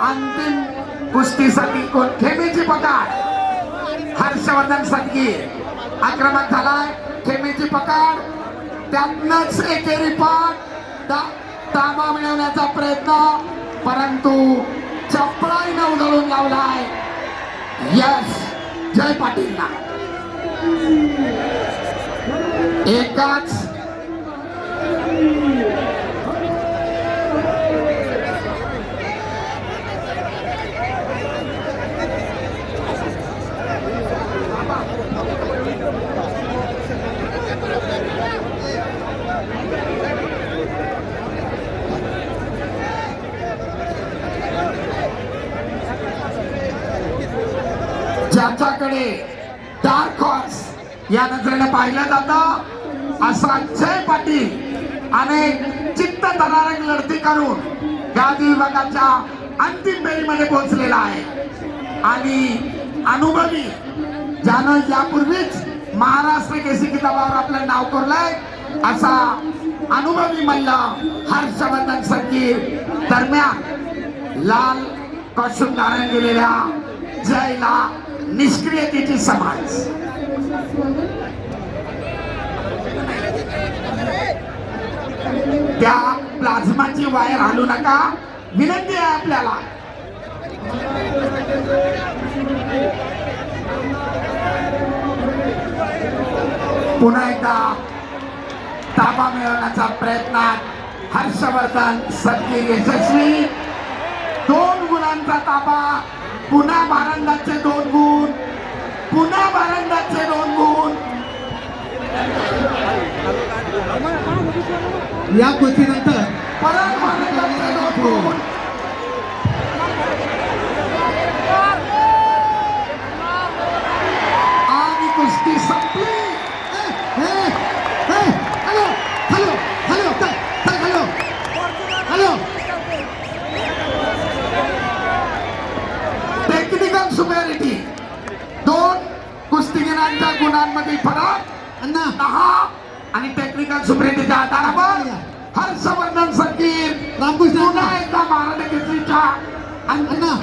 अंतिम कुस्तीसाठी कोण खेमेची पकड हर्षवर्धन सदगीर आक्रमक झालाय. खेमेची पकड त्यातनच एकेरी पाठ ताबा मिळवण्याचा प्रयत्न परंतु चपळाईने उधळून लावलाय. यस जय पाटीलला एकाच ज्याच्याकडे डार्क हॉर्स या नजरेने पाहिलं जातं असा जय पाटील अनेक चित्त थरारक लढती करून गादी विभागाच्या अंतिम फेरीमध्ये पोहोचलेला आहे आणि अनुभवी ज्यानं यापूर्वीच महाराष्ट्र केसरी किताबावर आपलं नाव कोरलंय असा अनुभवी मल्ल हर्षवर्धन सदगीर दरम्यान लाल कॉस्ट्यूम धारण केलेल्या जयला निष्क्रियतेची समाज. त्या प्लाझ्माची वायर हलू नका विनंती आहे आपल्याला. पुन्हा एकदा ताबा मिळवण्याचा प्रयत्नात हर्षवर्धन सदगीर यशस्वी. 2 गुणांचा ताबा पुन्हा भारंदाचे 2 गुण पुन्हा भारंदाचे 2 गुण. या कुस्तीनंतर परत भारंदाचे 2 गुण. आणि कुस्ती संपली. Hello hello hello hello hello technical superiority 2 कुस्तीगिरांच्या गुणांमध्ये फरक अण्णा 10 आणि टेक्निकल सुपेरिटीच्या आधारावर हर्षवर्धन सदगीर रामकृष्ण पुन्हा एकदा महाराष्ट्र केसरीच्या अण्णा